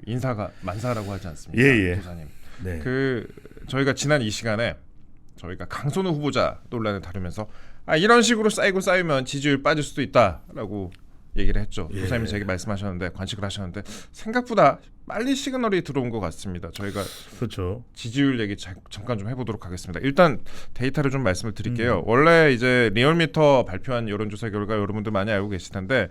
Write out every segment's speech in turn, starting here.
인사가 만사라고 하지 않습니까? 예. 도사님. 네. 저희가 지난 이 시간에 저희가 강선우 후보자 논란을 다루면서 이런 식으로 쌓이면 지지율 빠질 수도 있다라고 얘기를 했죠. 예. 도사님이 제게 말씀하셨는데 관측을 하셨는데 생각보다 빨리 시그널이 들어온 것 같습니다. 저희가 그렇죠. 지지율 얘기 잠깐 좀 해보도록 하겠습니다. 일단 데이터를 좀 말씀을 드릴게요. 원래 이제 리얼미터 발표한 여론조사 결과 여러분들 많이 알고 계실 텐데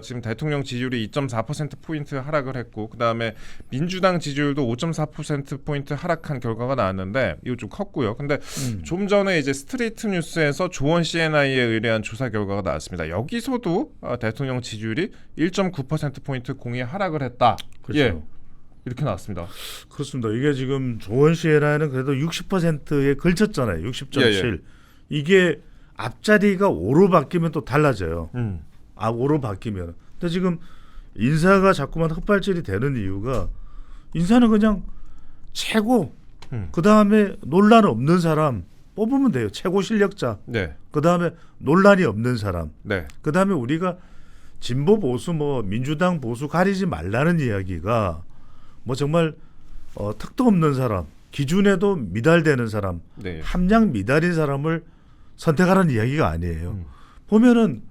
지금 대통령 지지율이 2.4%포인트 하락을 했고 그 다음에 민주당 지지율도 5.4%포인트 하락한 결과가 나왔는데 이거 좀 컸고요. 근데 좀 전에 이제 스트레이트 뉴스에서 조원 CNI에 의뢰한 조사 결과가 나왔습니다. 여기서도 대통령 지지율이 1.9%포인트 공이 하락을 했다. 그렇죠. 예. 이렇게 나왔습니다. 그렇습니다. 이게 지금 조원 시에라는 그래도 60%에 걸쳤잖아요. 60.7. 예. 이게 앞자리가 5로 바뀌면 또 달라져요. 5로 바뀌면. 근데 지금 인사가 자꾸만 헛발질이 되는 이유가 인사는 그냥 최고 그 다음에 논란 없는 사람 뽑으면 돼요. 최고 실력자. 네. 그 다음에 논란이 없는 사람. 네. 그 다음에 우리가 진보 보수 민주당 보수 가리지 말라는 이야기가 정말 특도 없는 사람, 기준에도 미달되는 사람, 네. 함량 미달인 사람을 선택하라는 이야기가 아니에요. 보면은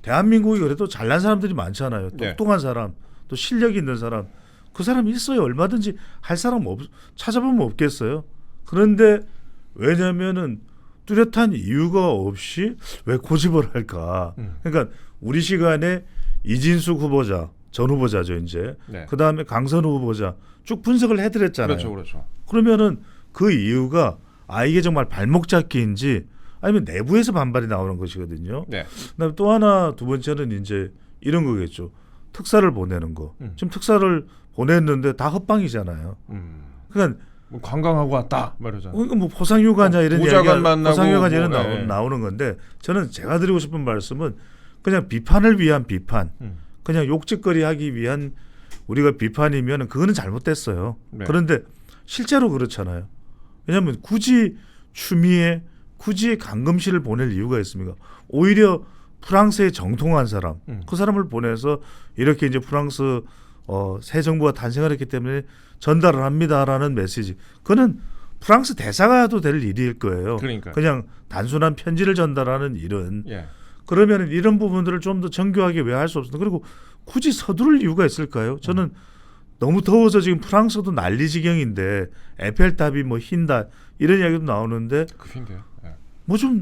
대한민국이 그래도 잘난 사람들이 많잖아요. 똑똑한 사람, 또 실력 있는 사람, 그 사람 있어요. 얼마든지 할 사람 찾아보면 없겠어요. 그런데 왜냐면은 뚜렷한 이유가 없이 왜 고집을 할까? 그러니까 우리 시간에 이진숙 후보자, 전 후보자죠 이제. 네. 그 다음에 강선우 후보자 쭉 분석을 해드렸잖아요. 그렇죠. 그러면은 그 이유가 이게 정말 발목 잡기인지 아니면 내부에서 반발이 나오는 것이거든요. 네. 그다음에 또 하나 두 번째는 이제 이런 거겠죠. 특사를 보내는 거. 지금 특사를 보냈는데 다 헛방이잖아요. 그러니까 관광하고 왔다 말이잖아요. 그러니까 포상휴가냐 이런 보좌관 만나고 포상휴가 이런 나오는 건데 저는 제가 드리고 싶은 말씀은 그냥 비판을 위한 비판, 그냥 욕짓거리하기 위한 우리가 비판이면 그거는 잘못됐어요. 네. 그런데 실제로 그렇잖아요. 왜냐하면 굳이 추미애, 굳이 강금실을 보낼 이유가 있습니까? 오히려 프랑스에 정통한 사람, 그 사람을 보내서 이렇게 이제 프랑스 새 정부가 탄생을 했기 때문에 전달을 합니다라는 메시지. 그거는 프랑스 대사가 해도 될 일일 거예요. 그러니까요. 그냥 단순한 편지를 전달하는 일은. 예. 그러면 이런 부분들을 좀 더 정교하게 왜 할 수 없습니까? 그리고 굳이 서두를 이유가 있을까요? 저는 너무 더워서 지금 프랑스도 난리지경인데 에펠탑이 흰다 이런 이야기도 나오는데 그 핀데요. 예.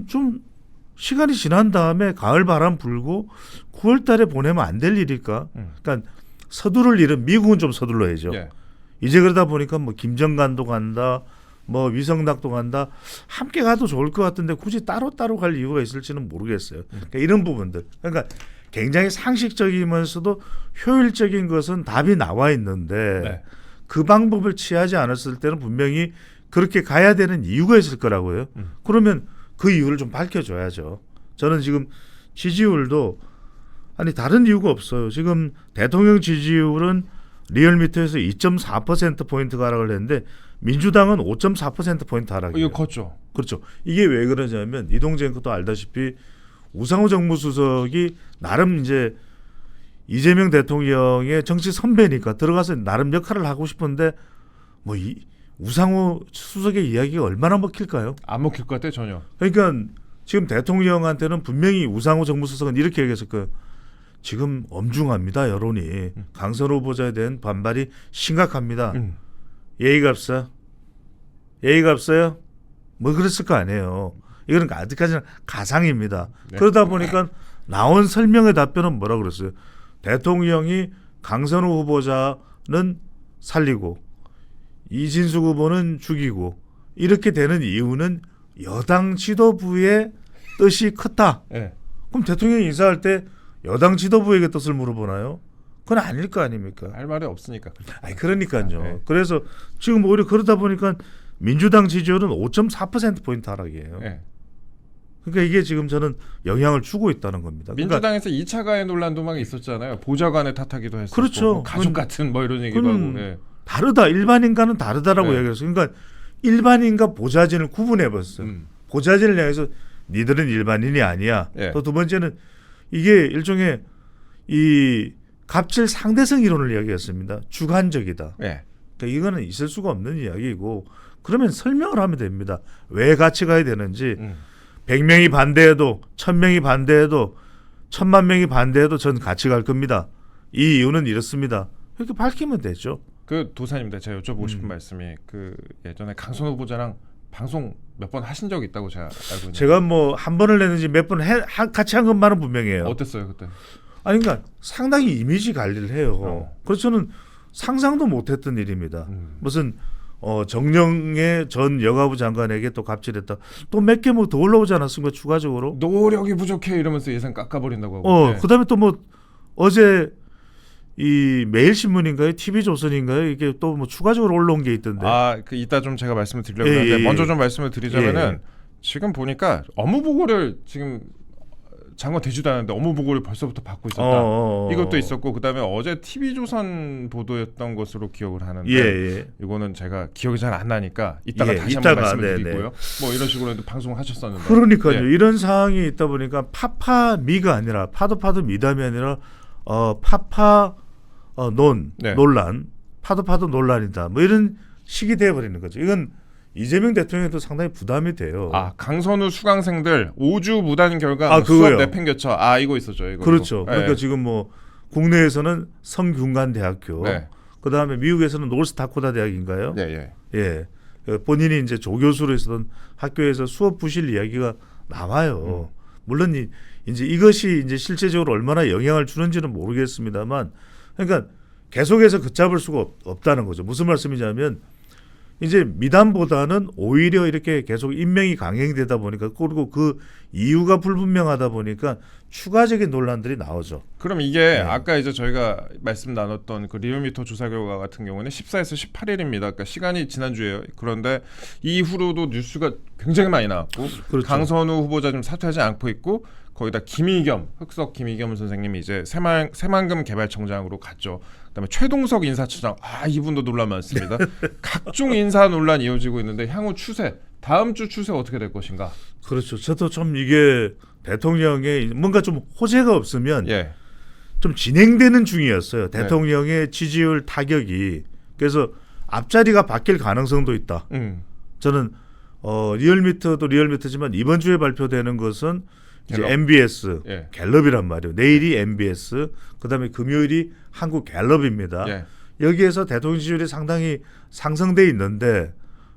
좀 시간이 지난 다음에 가을 바람 불고 9월 달에 보내면 안 될 일일까? 그러니까 서두를 일은 미국은 좀 서둘러야죠. 예. 이제 그러다 보니까 김정간도 간다. 위성락도 간다. 함께 가도 좋을 것 같은데 굳이 따로따로 갈 이유가 있을지는 모르겠어요. 그러니까 이런 부분들. 그러니까 굉장히 상식적이면서도 효율적인 것은 답이 나와 있는데 네. 그 방법을 취하지 않았을 때는 분명히 그렇게 가야 되는 이유가 있을 거라고요. 그러면 그 이유를 좀 밝혀줘야죠. 저는 지금 지지율도 다른 이유가 없어요. 지금 대통령 지지율은 리얼미터에서 2.4%포인트가 하락을 했는데 민주당은 5.4%포인트 하락이에요. 이거 컸죠. 그렇죠. 이게 왜 그러냐면 이동재 앵커도 알다시피 우상호 정무수석이 나름 이제 이재명 대통령의 정치 선배니까 들어가서 나름 역할을 하고 싶은데 우상호 수석의 이야기가 얼마나 먹힐까요? 안 먹힐 것 같아요 전혀. 그러니까 지금 대통령한테는 분명히 우상호 정무수석은 이렇게 얘기했을 거예요. 지금 엄중합니다 여론이. 강선우 후보자에 대한 반발이 심각합니다. 예의가 없어요? 그랬을 거 아니에요. 이거는 아직까지는 가상입니다. 네. 그러다 보니까 나온 설명의 답변은 뭐라 그랬어요? 대통령이 강선우 후보자는 살리고 이진숙 후보는 죽이고 이렇게 되는 이유는 여당 지도부의 뜻이 컸다. 네. 그럼 대통령이 인사할 때 여당 지도부에게 뜻을 물어보나요? 그건 아닐 거 아닙니까? 할 말이 없으니까. 그러니까요. 네. 그래서 지금 오히려 그러다 보니까 민주당 지지율은 5.4%포인트 하락이에요. 네. 그러니까 이게 지금 저는 영향을 주고 있다는 겁니다. 민주당에서 2차 가해 논란도 막 있었잖아요. 보좌관을 탓하기도 했었고 그렇죠. 가족 같은 이런 얘기도 하고. 네. 다르다. 일반인과는 다르다라고 네. 얘기했어요. 그러니까 일반인과 보좌진을 구분해봤어요. 보좌진을 향해서 니들은 일반인이 아니야. 네. 또 두 번째는 이게 일종의 이 갑질 상대성 이론을 이야기했습니다. 주관적이다. 예. 그러니까 이거는 있을 수가 없는 이야기고 그러면 설명을 하면 됩니다. 왜 같이 가야 되는지 100명이 반대해도 1000명이 반대해도 1000만 명이 반대해도 전 같이 갈 겁니다. 이 이유는 이렇습니다. 이렇게 밝히면 되죠. 그 도사님들 제가 여쭤보고 싶은 말씀이 그 예전에 강선 후보자랑 방송 몇 번 하신 적 있다고 제가 알고 있는데 제가 뭐 한 번을 내는지 몇 번 같이 한 것만은 분명해요. 어땠어요 그때? 아니 그러니까 상당히 이미지 관리를 해요. 그래서 저는 상상도 못했던 일입니다. 무슨 정령의 전 여가부 장관에게 또 갑질했다. 또 몇 개 뭐 더 올라오지 않았습니까? 추가적으로. 노력이 부족해 이러면서 예산 깎아버린다고 하고. 네. 그다음에 또 뭐 어제 이 매일신문인가요? TV조선인가요? 이게 또 뭐 추가적으로 올라온 게 있던데. 그 이따 좀 제가 말씀을 드리려고 하는데 먼저 좀 말씀을 드리자면은 예. 지금 지금 보니까 업무 보고를 지금 장관 되지도 않았는데 업무 보고를 벌써부터 받고 있었다. 이것도 있었고 그다음에 어제 TV조선 보도였던 것으로 기억을 하는데 이거는 제가 기억이 잘 안 나니까 이따가 다시 한번 말씀을 드리고요. 뭐 이런 식으로 방송을 하셨었는데. 그러니까요. 이런 상황이 있다 보니까 파파미가 아니라 파도 미담이 아니라 파파 논란 파도 논란이다. 뭐 이런 식이 되어버리는 거죠. 이건 이재명 대통령도 상당히 부담이 돼요. 강선우 수강생들 5주 무단 결과 수업 내팽개쳐. 이거 있었죠. 이거. 그렇죠. 그러니까 지금 뭐 국내에서는 성균관대학교, 그다음에 미국에서는 노스다코타 대학인가요? 예. 본인이 이제 조교수로 있었던 학교에서 수업 부실 이야기가 나와요. 물론 이제 이것이 이제 실제적으로 얼마나 영향을 주는지는 모르겠습니다만, 그러니까 계속해서 걷잡을 수가 없다는 거죠. 무슨 말씀이냐면 이제 미담보다는 오히려 이렇게 계속 인명이 강행되다 보니까 그리고 그 이유가 불분명하다 보니까 추가적인 논란들이 나오죠. 그럼 이게 아까 이제 저희가 말씀 나눴던 그 리얼미터 조사 결과 같은 경우는 14에서 18일입니다. 그러니까 시간이 지난주에요. 그런데 이후로도 뉴스가 굉장히 많이 나왔고 그렇죠. 강선우 후보자 좀 사퇴하지 않고 있고 거기다 흑석 김의겸 선생님이 이제 새만금 개발청장으로 갔죠. 그다음에 최동석 인사처장 이분도 논란 많습니다. 각종 인사 논란 이어지고 있는데 향후 추세 다음 주 추세 어떻게 될 것인가? 그렇죠. 저도 좀 이게 대통령의 뭔가 좀 호재가 없으면 좀 진행되는 중이었어요. 대통령의 지지율 타격이. 그래서 앞자리가 바뀔 가능성도 있다. 저는 리얼미터도 리얼미터지만 이번 주에 발표되는 것은 이제 MBS 갤럽이란 말이에요. 내일이 MBS, 그다음에 금요일이 한국 갤럽입니다. 여기에서 대통령 지지율이 상당히 상승돼 있는데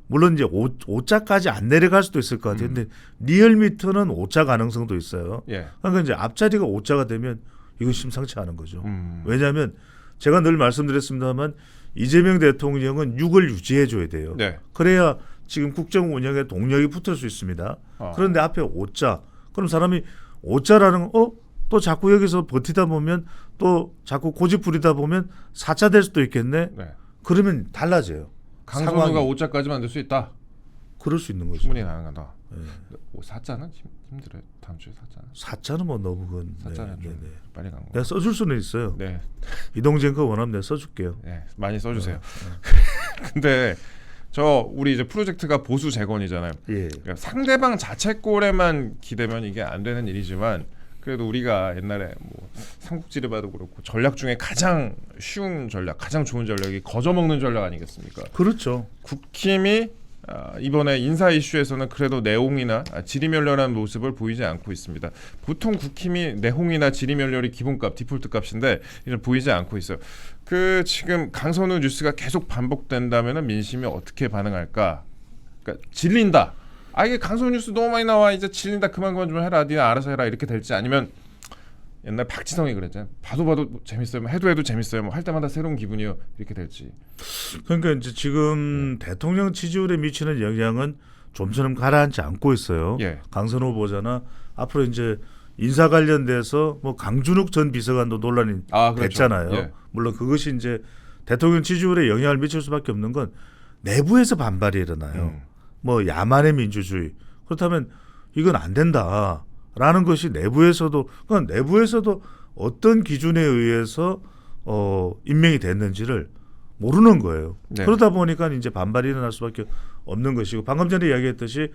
물론 이제 5자까지 안 내려갈 수도 있을 것 같아요. 근데 리얼미터는 5자 가능성도 있어요. 그러니까 이제 앞자리가 5자가 되면 이건 심상치 않은 거죠. 왜냐하면 제가 늘 말씀드렸습니다만 이재명 대통령은 6을 유지해 줘야 돼요. 그래야 지금 국정 운영에 동력이 붙을 수 있습니다. 그런데 앞에 5자. 그럼 사람이 5자라는 또 자꾸 여기서 버티다 보면 또 자꾸 고집 부리다 보면 4자 될 수도 있겠네. 그러면 달라져요. 강선우가 5자까지 만들 수 있다. 그럴 수 있는 거죠. 충분히 가능하다. 4자는 힘들어요. 다음 주에 4자는. 4자는 뭐 너무 그건 4자는 좀 빨리 간 거. 내가 써줄 수는 있어요. 이동진 거 원하면 내가 써줄게요. 많이 써주세요. 근데 우리 이제 프로젝트가 보수 재건이잖아요. 그러니까 상대방 자책골에만 기대면 이게 안 되는 일이지만 그래도 우리가 옛날에 뭐 삼국지를 봐도 그렇고 전략 중에 가장 쉬운 전략, 가장 좋은 전략이 거저먹는 전략 아니겠습니까? 그렇죠. 국힘이 이번에 인사 이슈에서는 그래도 내홍이나 지리멸렬한 모습을 보이지 않고 있습니다. 보통 국힘이 내홍이나 지리멸렬이 기본값, 디폴트 값인데 이제 보이지 않고 있어요. 지금 강선우 뉴스가 계속 반복된다면 민심이 어떻게 반응할까? 그러니까 질린다. 이게 강선우 뉴스 너무 많이 나와. 이제 질린다. 그만 좀 해라. 네가 알아서 해라. 이렇게 될지 아니면 옛날 박지성이 그랬잖아요. 봐도 재밌어요. 해도 재밌어요. 뭐 할 때마다 새로운 기분이요. 이렇게 될지. 그러니까 이제 지금 대통령 지지율에 미치는 영향은 좀처럼 가라앉지 않고 있어요. 강선우 후보자나 앞으로 이제 인사 관련돼서 뭐 강준욱 전 비서관도 논란이 됐잖아요. 물론 그것이 이제 대통령 지지율에 영향을 미칠 수밖에 없는 건 내부에서 반발이 일어나요. 뭐 야만의 민주주의. 그렇다면 이건 안 된다라는 것이 내부에서도 어떤 기준에 의해서 임명이 됐는지를 모르는 거예요. 그러다 보니까 이제 반발이 일어날 수밖에 없는 것이고 방금 전에 이야기했듯이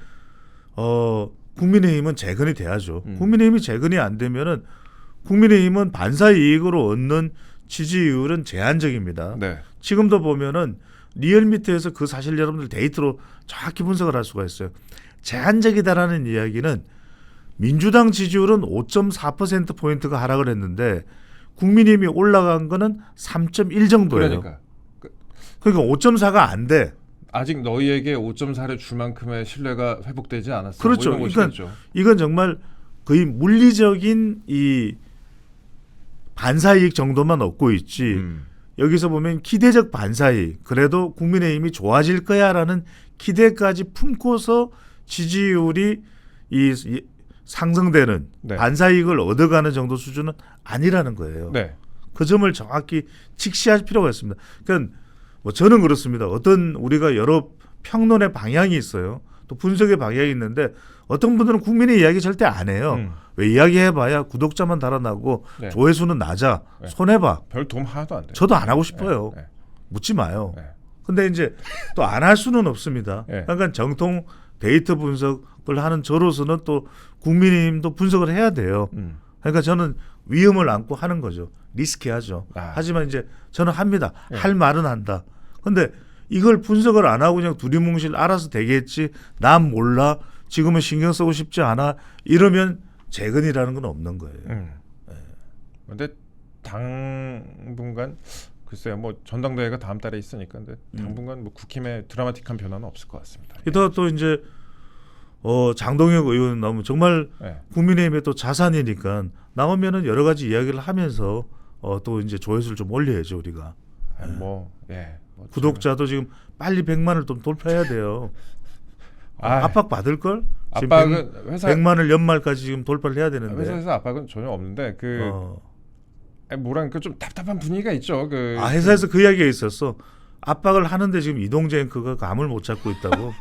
국민의힘은 재건이 돼야죠. 국민의힘이 재건이 안 되면은 국민의힘은 반사 이익으로 얻는 지지율은 제한적입니다. 네. 지금도 보면은 리얼미터에서 그 사실 여러분들 데이터로 정확히 분석을 할 수가 있어요. 제한적이다라는 이야기는 민주당 지지율은 5.4%포인트가 하락을 했는데 국민의힘이 올라간 거는 3.1 정도예요. 그러니까 5.4가 안 돼. 아직 너희에게 5.4를 줄 만큼의 신뢰가 회복되지 않았어. 그렇죠. 뭐 그러니까 이건 정말 거의 물리적인 이 반사이익 정도만 얻고 있지. 여기서 보면 기대적 반사이익. 그래도 국민의힘이 좋아질 거야라는 기대까지 품고서 지지율이 이 상승되는 네. 반사이익을 얻어가는 정도 수준은 아니라는 거예요. 네. 그 점을 정확히 직시할 필요가 있습니다. 그러니까 뭐 저는 그렇습니다. 어떤 우리가 여러 평론의 방향이 있어요. 또 분석의 방향이 있는데 어떤 분들은 국민의 이야기 절대 안 해요. 왜 이야기해봐야 구독자만 달아나고 네. 조회수는 낮아. 네. 손해봐. 별 도움 하나도 안 돼. 저도 안 하고 싶어요. 네. 네. 묻지 마요. 네. 근데 이제 또 안 할 수는 없습니다. 네. 그러니까 정통 데이터 분석을 하는 저로서는 또 국민의힘도 분석을 해야 돼요. 그러니까 저는 위험을 안고 하는 거죠. 리스키하죠. 하지만 이제 저는 합니다. 네. 할 말은 한다. 근데 이걸 분석을 안 하고 그냥 두리뭉실 알아서 되겠지. 난 몰라. 지금은 신경 쓰고 싶지 않아. 이러면 재건이라는 건 없는 거예요. 근데 당분간 글쎄요. 뭐 전당대회가 다음 달에 있으니까 근데 당분간 뭐 국힘에 드라마틱한 변화는 없을 것 같습니다. 게다가 또 이제 장동혁 의원 나오면 정말 네. 국민의힘의 또 자산이니까 나오면은 여러 가지 이야기를 하면서 또 이제 조회수를 좀 올려야죠 우리가. 뭐 구독자도 지금 빨리 100만을 좀 돌파해야 돼요. 압박 받을 걸? 압박은 회사 100만을 연말까지 지금 돌파를 해야 되는데. 회사에서 압박은 전혀 없는데 뭐랄까 좀 답답한 분위기가 있죠. 회사에서 그 이야기가 있었어. 압박을 하는데 지금 이동재 앵커가 감을 못 잡고 있다고.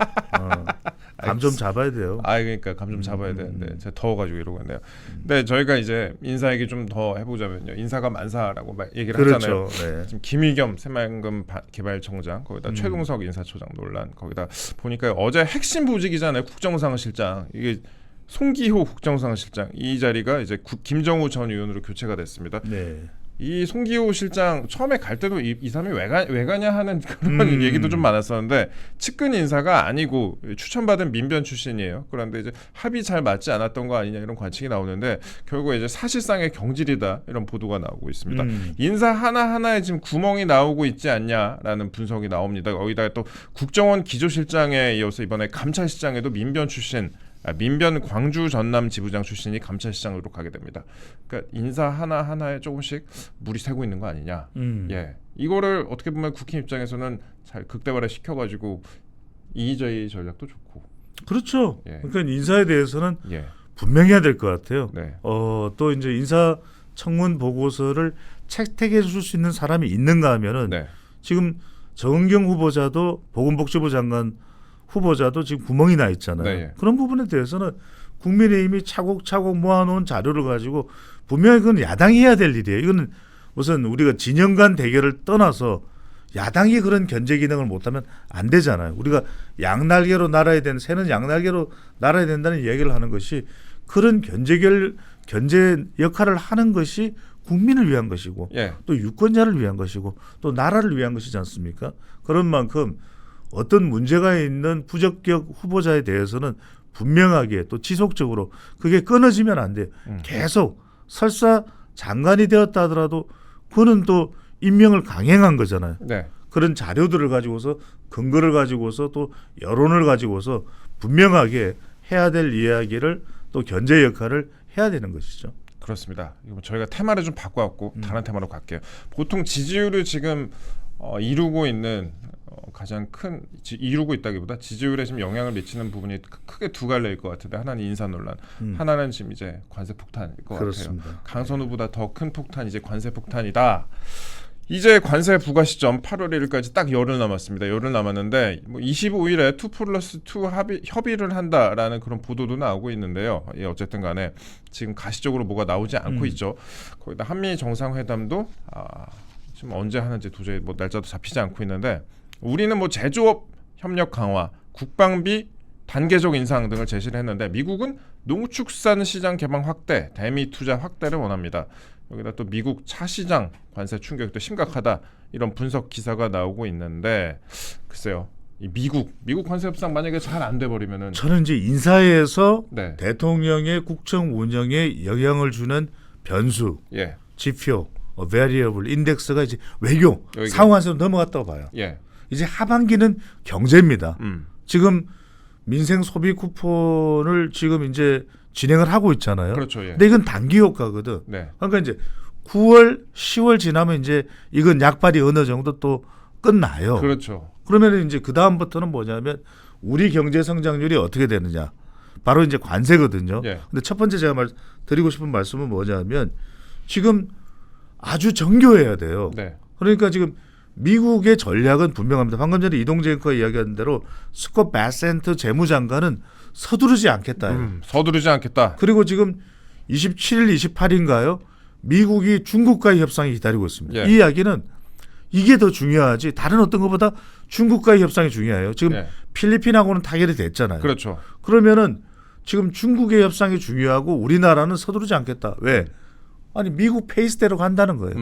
감 좀 잡아야 돼요. 그러니까 감 좀 잡아야 되는데 제가 더워가지고 이러고 있네요. 근데 저희가 이제 인사 얘기 좀 더 해보자면요. 인사가 만사라고 얘기를 그렇죠. 하잖아요. 네. 지금 김의겸 새만금 개발청장 거기다 최동석 인사처장 논란 거기다 보니까 어제 핵심 보직이잖아요. 국정상실장 이게 송기호 국정상실장 이 자리가 이제 김정우 전 의원으로 교체가 됐습니다. 네. 이 송기호 실장 처음에 갈 때도 이 사람이 왜 가냐 하는 그런 얘기도 좀 많았었는데 측근 인사가 아니고 추천받은 민변 출신이에요. 그런데 이제 합이 잘 맞지 않았던 거 아니냐 이런 관측이 나오는데 결국 이제 사실상의 경질이다 이런 보도가 나오고 있습니다. 인사 하나하나에 지금 구멍이 나오고 있지 않냐라는 분석이 나옵니다. 거기다가 또 국정원 기조실장에 이어서 이번에 감찰실장에도 민변 출신 민변 광주 전남 지부장 출신이 감찰실장으로 가게 됩니다. 그러니까 인사 하나하나에 조금씩 물이 새고 있는 거 아니냐. 예, 이거를 어떻게 보면 국힘 입장에서는 잘 극대화를 시켜가지고 이의저의 전략도 좋고. 그렇죠. 예. 그러니까 인사에 대해서는 분명히 해야 될 것 같아요. 네. 또 이제 인사 청문 보고서를 채택해 줄 수 있는 사람이 있는가 하면은 지금 정은경 후보자도 보건복지부 장관 후보자도 지금 구멍이 나 있잖아요. 네. 그런 부분에 대해서는 국민의힘이 차곡차곡 모아놓은 자료를 가지고 분명히 그건 야당이 해야 될 일이에요. 이거는 무슨 우리가 진영 간 대결을 떠나서 야당이 그런 견제 기능을 못하면 안 되잖아요. 우리가 양날개로 날아야 되는 새는 양날개로 날아야 된다는 이야기를 하는 것이 그런 견제 역할을 하는 것이 국민을 위한 것이고 또 유권자를 위한 것이고 또 나라를 위한 것이지 않습니까? 그런 만큼 어떤 문제가 있는 부적격 후보자에 대해서는 분명하게 또 지속적으로 그게 끊어지면 안 돼요. 계속 설사 장관이 되었다 하더라도 그는 또 임명을 강행한 거잖아요. 그런 자료들을 가지고서 근거를 가지고서 또 여론을 가지고서 분명하게 해야 될 이야기를 또 견제 역할을 해야 되는 것이죠. 그렇습니다. 저희가 테마를 좀 바꿔갖고 다른 테마로 갈게요. 보통 지지율을 지금 이루고 있는 가장 큰 이루고 있다기보다 지지율에 지금 영향을 미치는 부분이 크게 두 갈래일 것 같은데 하나는 인사 논란, 하나는 지금 이제 관세 폭탄일 것 그렇습니다. 같아요. 강선 후보다 더 큰 폭탄 이제 관세 폭탄이다. 이제 관세 부과 시점 8월 1일까지 딱 열흘 남았습니다. 열흘 남았는데 25일에 2+2 협의를 한다라는 그런 보도도 나오고 있는데요. 어쨌든 간에 지금 가시적으로 뭐가 나오지 않고 있죠. 거기다 한미 정상회담도 지금 언제 하는지 도저히 뭐 날짜도 잡히지 않고 있는데 우리는 뭐 제조업 협력 강화, 국방비 단계적 인상 등을 제시를 했는데 미국은 농축산 시장 개방 확대, 대미 투자 확대를 원합니다. 여기다 또 미국 차 시장 관세 충격도 심각하다 이런 분석 기사가 나오고 있는데 글쎄요. 이 미국 관세 협상 만약에 잘 안 돼 버리면은 저는 이제 인사에서 네. 대통령의 국정 운영에 영향을 주는 변수, 예. 지표, variable, 인덱스가 이제 외교 상호관세로 넘어갔다고 봐요. 예. 이제 하반기는 경제입니다. 음. 지금 민생 소비 쿠폰을 지금 이제 진행을 하고 있잖아요. 그렇죠. 예. 근데 이건 단기 효과거든. 네. 그러니까 이제 9월, 10월 지나면 이제 이건 약발이 어느 정도 또 끝나요. 그렇죠. 그러면 이제 그 다음부터는 뭐냐면 우리 경제 성장률이 어떻게 되느냐. 바로 이제 관세거든요. 예. 근데 첫 번째 제가 드리고 싶은 말씀은 뭐냐면 지금 아주 정교해야 돼요. 네. 그러니까 지금 미국의 전략은 분명합니다. 방금 전에 이동재 앵커가 이야기한 대로 스콧 베센트 재무장관은 서두르지 않겠다. 서두르지 않겠다. 그리고 지금 27일, 28일인가요? 미국이 중국과의 협상이 기다리고 있습니다. 예. 이 이야기는 이게 더 중요하지 다른 어떤 것보다 중국과의 협상이 중요해요. 지금 예. 필리핀하고는 타결이 됐잖아요. 그렇죠. 그러면은 지금 중국의 협상이 중요하고 우리나라는 서두르지 않겠다. 왜? 아니 미국 페이스대로 간다는 거예요.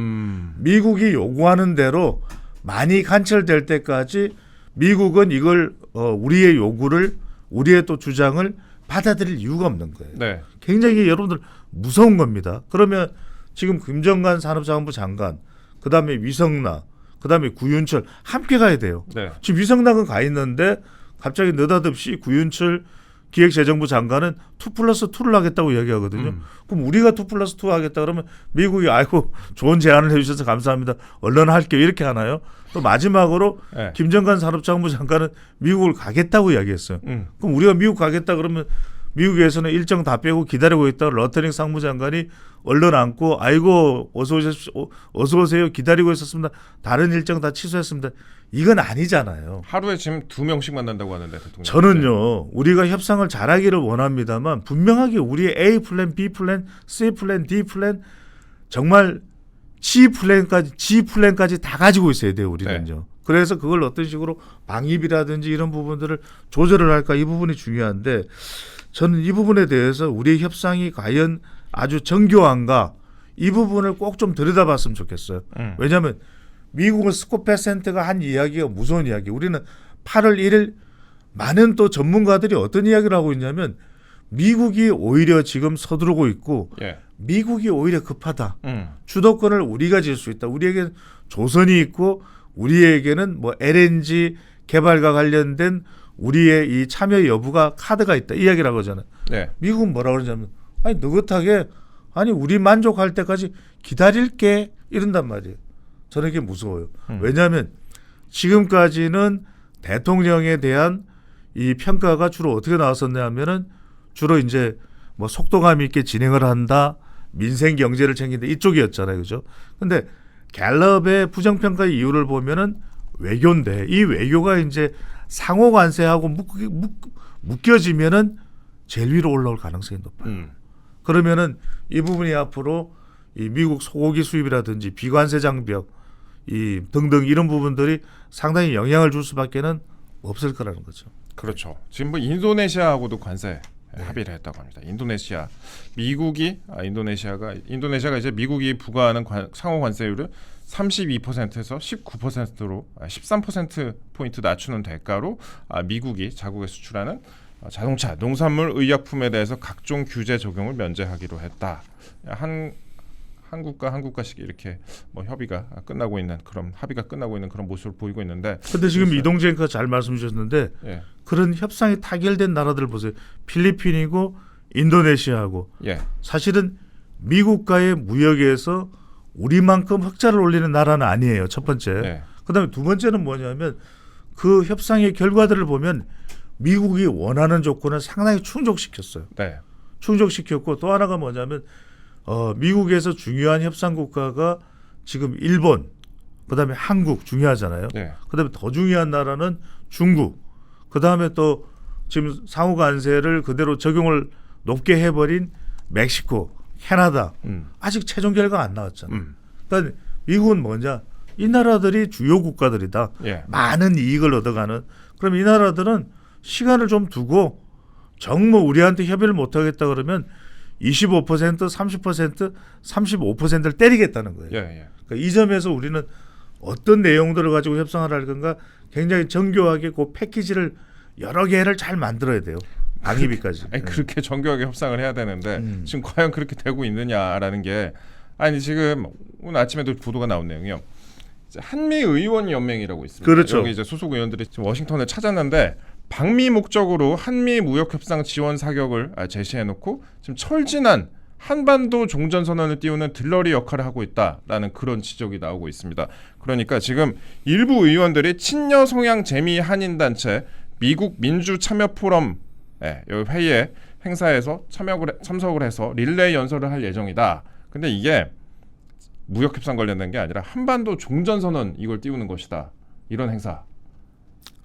미국이 요구하는 대로 많이 관철될 때까지 미국은 이걸 우리의 요구를 우리의 또 주장을 받아들일 이유가 없는 거예요. 네. 굉장히 여러분들 무서운 겁니다. 그러면 지금 김정관 산업자원부 장관, 그다음에 위성락, 그다음에 구윤철 함께 가야 돼요. 네. 지금 위성락은 가 있는데 갑자기 느닷없이 구윤철 기획재정부 장관은 2+2를 하겠다고 이야기하거든요. 그럼 우리가 2+2 하겠다 그러면 미국이 아이고 좋은 제안을 해주셔서 감사합니다. 얼른 할게요. 이렇게 하나요? 또 마지막으로 네. 김정관 산업자원부 장관은 미국을 가겠다고 이야기했어요. 그럼 우리가 미국 가겠다 그러면 미국에서는 일정 다 빼고 기다리고 있다가 러터링 상무장관이 얼른 안고 아이고 어서 오십시오. 어서 오세요. 기다리고 있었습니다. 다른 일정 다 취소했습니다. 이건 아니잖아요. 하루에 지금 2명씩 만난다고 하는데 대통령. 저는요. 우리가 협상을 잘하기를 원합니다만 분명하게 우리의 A 플랜, B 플랜, C 플랜, D 플랜 정말 G 플랜까지 다 가지고 있어야 돼요. 우리는요. 네. 그래서 그걸 어떤 식으로 방입이라든지 이런 부분들을 조절을 할까 이 부분이 중요한데 저는 이 부분에 대해서 우리의 협상이 과연 아주 정교한가 이 부분을 꼭 좀 들여다봤으면 좋겠어요. 왜냐하면 미국은 스콧 베센트가 한 이야기가 무서운 이야기. 우리는 8월 1일 많은 또 전문가들이 어떤 이야기를 하고 있냐면 미국이 오히려 지금 서두르고 있고 예. 미국이 오히려 급하다. 주도권을 우리가 질 수 있다. 우리에게는 조선이 있고 우리에게는 뭐 LNG 개발과 관련된 우리의 이 참여 여부가 카드가 있다. 이 이야기를 하잖아요. 네. 미국은 뭐라 그러냐면 아니 느긋하게 아니 우리 만족할 때까지 기다릴게 이런단 말이에요. 저는 이게 무서워요. 왜냐하면 지금까지는 대통령에 대한 이 평가가 주로 어떻게 나왔었냐 하면은 주로 이제 뭐 속도감 있게 진행을 한다. 민생 경제를 챙긴다. 이쪽이었잖아요. 그죠? 근데 갤럽의 부정평가 이유를 보면은 외교인데 이 외교가 이제 상호 관세하고 묶여지면은 제일 위로 올라올 가능성이 높아요. 그러면은 이 부분이 앞으로 이 미국 소고기 수입이라든지 비관세 장벽 이 등등 이런 부분들이 상당히 영향을 줄 수밖에는 없을 거라는 거죠. 그렇죠. 지금 뭐 인도네시아하고도 관세 합의를 했다고 합니다. 인도네시아, 인도네시아가 이제 미국이 부과하는 상호 관세율을 32%에서 19%로 13% 포인트 낮추는 대가로 미국이 자국에 수출하는 자동차, 농산물, 의약품에 대해서 각종 규제 적용을 면제하기로 했다. 한국과씩 이렇게 뭐 합의가 끝나고 있는 그런 그런 모습을 보이고 있는데. 근데 지금 이동재 앵커가 잘 말씀 주셨는데 예. 그런 협상이 타결된 나라들 보세요. 필리핀이고 인도네시아하고 예. 사실은 미국과의 무역에서 우리만큼 흑자를 올리는 나라는 아니에요. 첫 번째. 예. 그다음에 두 번째는 뭐냐면 그 협상의 결과들을 보면 미국이 원하는 조건을 상당히 충족시켰어요. 네. 충족시켰고 또 하나가 뭐냐면 미국에서 중요한 협상 국가가 지금 일본, 그다음에 한국 중요하잖아요. 네. 그다음에 더 중요한 나라는 중국, 그다음에 또 지금 상호 관세를 그대로 적용을 높게 해버린 멕시코, 캐나다 아직 최종 결과가 안 나왔잖아요. 그러니까 미국은 뭐냐? 이 나라들이 주요 국가들이다. 예. 많은 이익을 얻어가는. 그럼 이 나라들은 시간을 좀 두고 정말 우리한테 협의를 못하겠다 그러면 25%, 30%, 35%를 때리겠다는 거예요. 예, 예. 그러니까 이 점에서 우리는 어떤 내용들을 가지고 협상을 할 건가 굉장히 정교하게 그 패키지를 여러 개를 잘 만들어야 돼요. 방위비까지. 아니, 그렇게 정교하게 협상을 해야 되는데 지금 과연 그렇게 되고 있느냐라는 게 아니 지금 오늘 아침에도 보도가 나온 내용이요. 한미 의원 연맹이라고 있습니다. 그렇죠. 여기 이제 소속 의원들이 지금 워싱턴을 찾았는데 방미 목적으로 한미 무역 협상 지원 사격을 제시해놓고 지금 철진한 한반도 종전 선언을 띄우는 들러리 역할을 하고 있다라는 그런 지적이 나오고 있습니다. 그러니까 지금 일부 의원들이 친여 성향 재미 한인 단체 미국 민주 참여 포럼 여기 회의에 행사에서 참석을 해서 릴레이 연설을 할 예정이다. 근데 이게 무역 협상 관련된 게 아니라 한반도 종전 선언 이걸 띄우는 것이다. 이런 행사.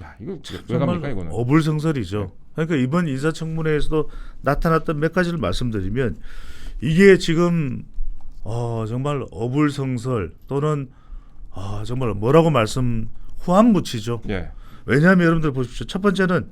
야, 이거 왜 갑니까 이거는? 어불성설이죠. 그러니까 이번 인사청문회에서도 나타났던 몇 가지를 말씀드리면 이게 지금 정말 어불성설 또는 정말 뭐라고 말씀 후한무치죠. 예. 왜냐하면 여러분들 보십시오. 첫 번째는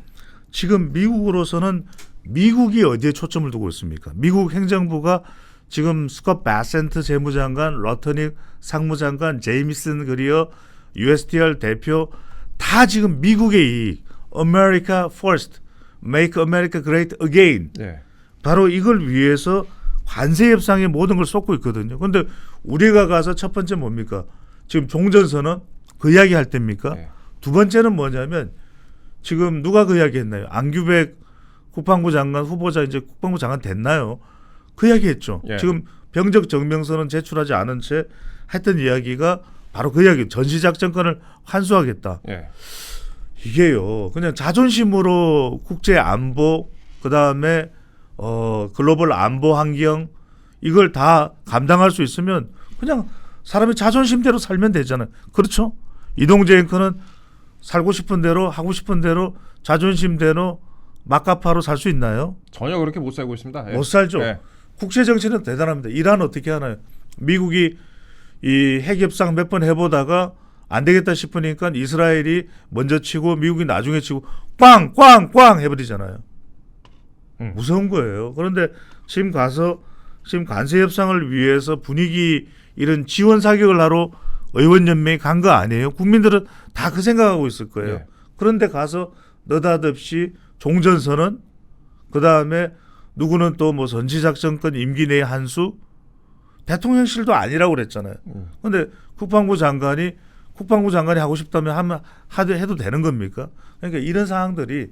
지금 미국으로서는 미국이 어디에 초점을 두고 있습니까? 미국 행정부가 지금 스콧 바센트 재무장관, 러터닉 상무장관, 제이미슨 그리어 USTR 대표 다 지금 미국의 이익, America First, Make America Great Again. 예. 바로 이걸 위해서 관세 협상에 모든 걸 쏟고 있거든요. 그런데 우리가 가서 첫 번째 뭡니까? 지금 종전선언 그 이야기 할 때입니까? 예. 두 번째는 뭐냐면 지금 누가 그 이야기 했나요? 안규백 국방부 장관 후보자 이제 국방부 장관 됐나요? 그 이야기 했죠. 예. 지금 병적 증명서는 제출하지 않은 채 했던 이야기가 바로 그 이야기. 전시작전권을 환수하겠다. 예. 이게요. 그냥 자존심으로 국제 안보 그다음에 글로벌 안보 환경 이걸 다 감당할 수 있으면 그냥 사람이 자존심대로 살면 되잖아요. 그렇죠? 이동재 앵커는 살고 싶은 대로 하고 싶은 대로 자존심대로 막가파로 살 수 있나요? 전혀 그렇게 못 살고 있습니다. 예. 못 살죠. 예. 국제 정치는 대단합니다. 이란 어떻게 하나요? 미국이 이 핵협상 몇 번 해보다가 안 되겠다 싶으니까 이스라엘이 먼저 치고 미국이 나중에 치고 꽝꽝꽝 해버리잖아요. 무서운 거예요. 그런데 지금 가서 지금 관세 협상을 위해서 분위기 이런 지원 사격을 하러 의원연맹이 간 거 아니에요? 국민들은 다 그 생각하고 있을 거예요. 예. 그런데 가서 느닷없이 종전선언 그다음에 누구는 또 뭐 전시작전권 임기 내에 한수 대통령실도 아니라고 그랬잖아요. 그런데 국방부 장관이 하고 싶다면 해도 되는 겁니까? 그러니까 이런 상황들이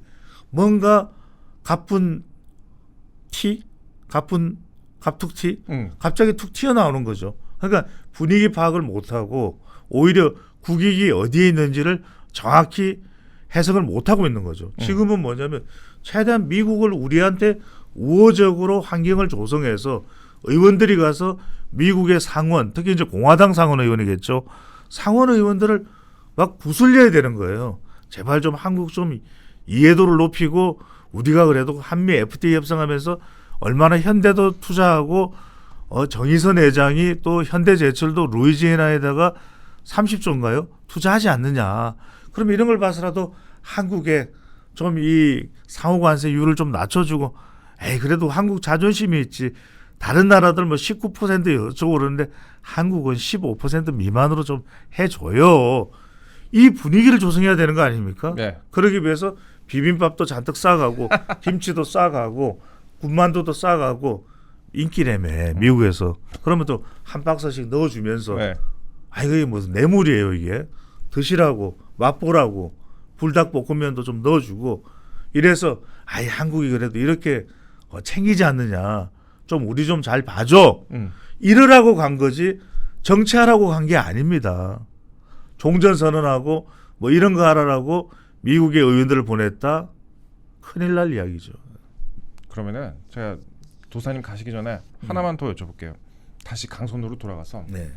뭔가 갑툭튀 갑자기 툭 튀어나오는 거죠. 그러니까 분위기 파악을 못하고 오히려 국익이 어디에 있는지를 정확히 해석을 못하고 있는 거죠. 지금은 뭐냐면 최대한 미국을 우리한테 우호적으로 환경을 조성해서 의원들이 가서 미국의 상원, 특히 이제 공화당 상원 의원이겠죠. 상원 의원들을 막 부슬려야 되는 거예요. 제발 좀 한국 좀 이해도를 높이고 우리가 그래도 한미 FTA 협상하면서 얼마나 현대도 투자하고 정의선 회장이 또 현대제철도 루이지애나에다가 30조인가요? 투자하지 않느냐. 그럼 이런 걸 봐서라도 한국에 좀 이 상호관세율을 좀 낮춰주고 그래도 한국 자존심이 있지. 다른 나라들 뭐 19% 어쩌고 그러는데 한국은 15% 미만으로 좀 해줘요. 이 분위기를 조성해야 되는 거 아닙니까? 네. 그러기 위해서 비빔밥도 잔뜩 싸가고 김치도 싸가고 군만두도 싸가고 인기래매 미국에서. 그러면 또 한 박스씩 넣어주면서 네. 이게 무슨 뇌물이에요 이게. 드시라고 맛보라고 불닭볶음면도 좀 넣어주고 이래서 한국이 그래도 이렇게 챙기지 않느냐. 좀 우리 좀 잘 봐줘. 이러라고 간 거지 정치하라고 간 게 아닙니다. 종전선언하고 뭐 이런 거 하라고 미국의 의원들을 보냈다. 큰일 날 이야기죠. 그러면은 제가 도사님 가시기 전에 하나만 더 여쭤볼게요. 다시 강선으로 돌아가서 네.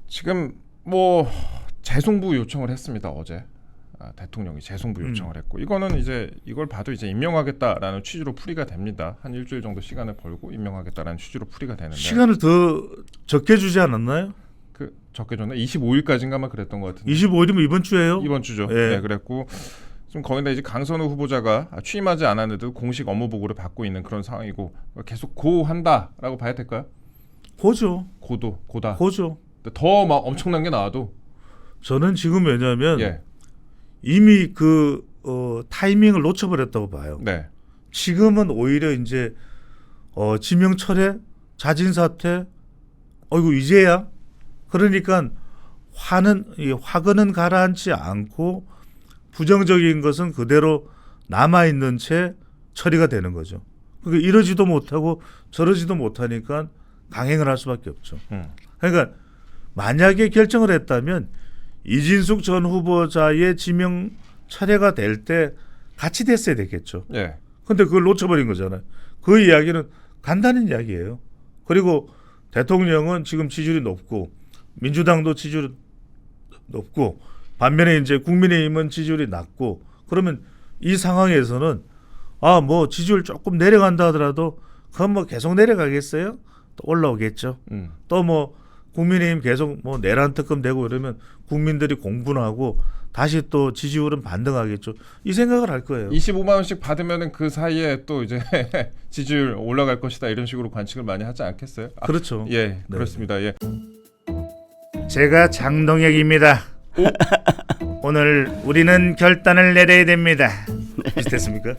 지금 뭐 재송부 요청을 했습니다. 어제 대통령이 재송부 요청을 했고 이거는 이제 이걸 봐도 이제 임명하겠다라는 취지로 풀이가 됩니다. 한 일주일 정도 시간을 벌고 임명하겠다라는 취지로 풀이가 되는데 시간을 더 적게 주지 않았나요? 적게 전에 25일까지인가만 그랬던 것 같은데 25일이면 이번 주예요? 이번 주죠. 예. 네, 그랬고 지금 거기다 이제 강선우 후보자가 취임하지 않았는데도 공식 업무 보고를 받고 있는 그런 상황이고 계속 고한다라고 봐야 될까요? 고죠. 고다. 고죠. 더 막 엄청난 게 나와도 저는 지금 왜냐하면 예. 이미 그 타이밍을 놓쳐버렸다고 봐요. 네. 지금은 오히려 이제 지명 철회, 자진 사퇴, 어이구 이제야. 그러니까 화근은 가라앉지 않고 부정적인 것은 그대로 남아 있는 채 처리가 되는 거죠. 그러니까 이러지도 못하고 저러지도 못하니까 강행을 할 수밖에 없죠. 그러니까 만약에 결정을 했다면 이진숙 전 후보자의 지명 철회가 될 때 같이 됐어야 됐겠죠. 예. 근데 그걸 놓쳐버린 거잖아요. 그 이야기는 간단한 이야기예요. 그리고 대통령은 지금 지지율이 높고 민주당도 지지율이 높고 반면에 이제 국민의힘은 지지율이 낮고 그러면 이 상황에서는 뭐 지지율 조금 내려간다 하더라도 그건 뭐 계속 내려가겠어요? 또 올라오겠죠. 또 뭐 국민의힘 계속 뭐 내란 특검 되고 이러면 국민들이 공분하고 다시 또 지지율은 반등하겠죠. 이 생각을 할 거예요. 25만 원씩 받으면은 그 사이에 또 이제 지지율 올라갈 것이다 이런 식으로 관측을 많이 하지 않겠어요? 그렇죠. 예, 네. 그렇습니다. 예. 제가 장동혁입니다. 오늘 우리는 결단을 내려야 됩니다. 비슷했습니까?